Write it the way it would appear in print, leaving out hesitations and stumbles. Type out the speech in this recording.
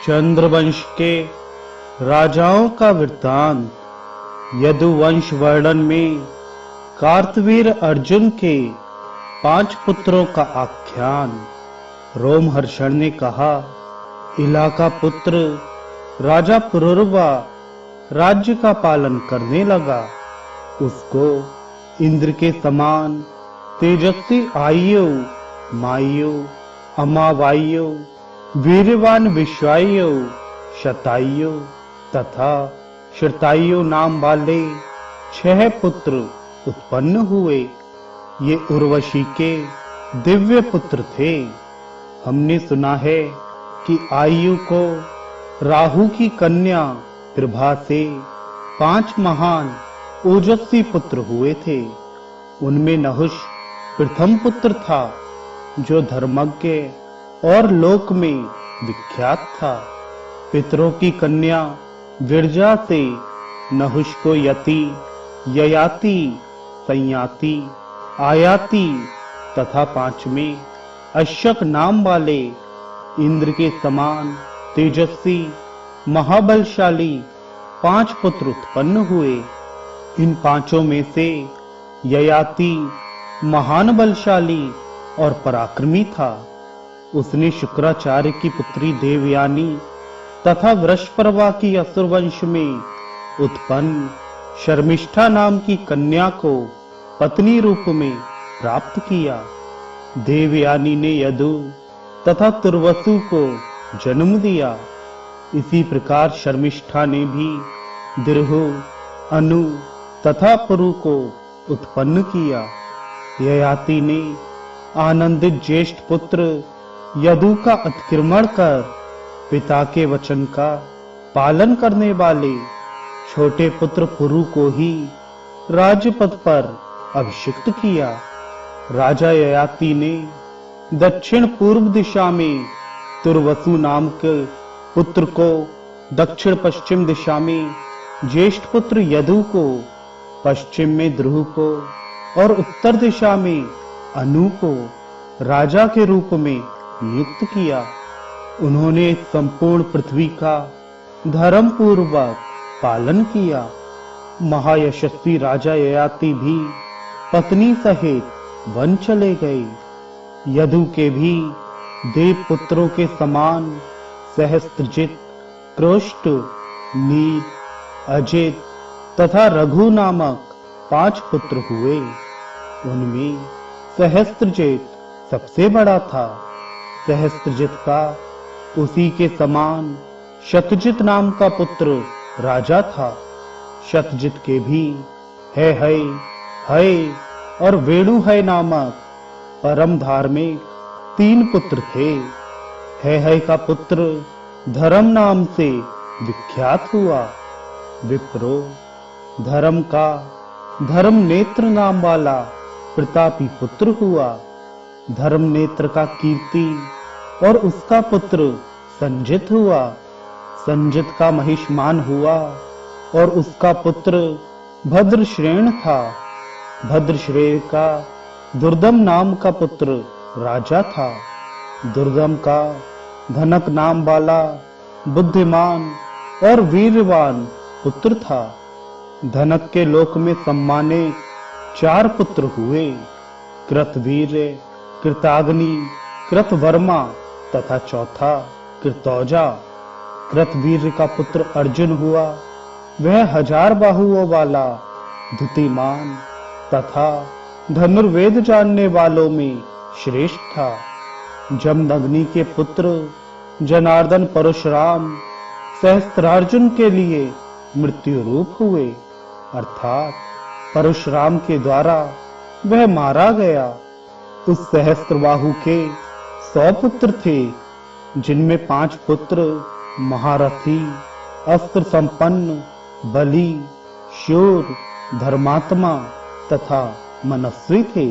चंद्रवंश के राजाओं का वृत्तांत। यदुवंश वर्णन में कार्तवीर अर्जुन के 5 पुत्रों का आख्यान। रोमहर्षण ने कहा, इला का पुत्र राजा पुरुरवा राज्य का पालन करने लगा। उसको इंद्र के समान तेजस्वी आयु, मायु, अमावायु, वीरवान विश्वायु, शतायु तथा श्रुतायु नाम वाले 6 पुत्र उत्पन्न हुए। ये उर्वशी के दिव्य पुत्र थे। हमने सुना है कि आयु को राहु की कन्या प्रभा से 5 महान ओजस्वी पुत्र हुए थे। उनमें नहुष प्रथम पुत्र था, जो धर्मज्ञ और लोक में विख्यात था। पितरों की कन्या विरजा से नहुष को यति, ययाति, संयाति, आयाति तथा 5वें अश्वक नाम वाले इंद्र के समान तेजस्वी महाबलशाली 5 पुत्र उत्पन्न हुए। इन 5 में से ययाति महान बलशाली और पराक्रमी था। उसने शुक्राचार्य की पुत्री देवयानी तथा वृषपर्वा की असुर वंश में उत्पन्न शर्मिष्ठा नाम की कन्या को पत्नी रूप में प्राप्त किया। देवयानी ने यदु तथा तुर्वसु को जन्म दिया। इसी प्रकार शर्मिष्ठा ने भी दिरहु, अनु तथा पुरु को उत्पन्न किया। ययाति ने आनंदित ज्येष्ठ पुत्र यदु का अतिक्रमण कर पिता के वचन का पालन करने वाले छोटे पुत्र पुरु को ही राजपद पर अभिषिक्त किया। राजा ययाति ने दक्षिण पूर्व दिशा में तुर्वसु नाम के पुत्र को, दक्षिण पश्चिम दिशा में ज्येष्ठ पुत्र यदु को, पश्चिम में ध्रुव को और उत्तर दिशा में अनु को राजा के रूप में नियुक्त किया। उन्होंने संपूर्ण पृथ्वी का धर्म पूर्वक पालन किया। महायशस्वी राजा ययाति भी पत्नी सहित वन चले गए। यदु के भी देव पुत्रों के समान सहस्त्रजित, कृष्ट, नील, अजित तथा रघु नामक 5 पुत्र हुए। उनमें सहस्त्रजित सबसे बड़ा था। सहस्त्रजित का उसी के समान शतजित नाम का पुत्र राजा था। शतजित के भी है और वेणु है नामक परम धार्मिक 3 पुत्र थे। है का पुत्र धर्म नाम से विख्यात हुआ। विप्रो धर्म का धर्म नेत्र नाम वाला प्रतापी पुत्र हुआ। धर्म नेत्र का कीर्ति और उसका पुत्र संजित हुआ। संजित का महिष्मान हुआ और उसका पुत्र भद्रश्रेण था। भद्रश्रेण का दुर्दम नाम का पुत्र राजा था। दुर्दम का धनक नाम वाला बुद्धिमान और वीरवान पुत्र था। धनक के लोक में सम्मानित 4 पुत्र हुए, कृतवीर, कृताग्नि, कृतवर्मा तथा चौथा कृतौजा। कृतवीर का पुत्र अर्जुन हुआ। वह 1000 बाहुओं वाला धुतिमान तथा धनुर्वेद जानने वालों में श्रेष्ठ था। जमदग्नि के पुत्र जनार्दन परशुराम सहस्त्रार्जुन के लिए मृत्यु रूप हुए, अर्थात परशुराम के द्वारा वह मारा गया। उस सहस्त्रबाहु के 100 पुत्र थे, जिनमें 5 पुत्र महारथी, अस्त्र संपन्न, बली, शूर, धर्मात्मा तथा मनस्वी थे।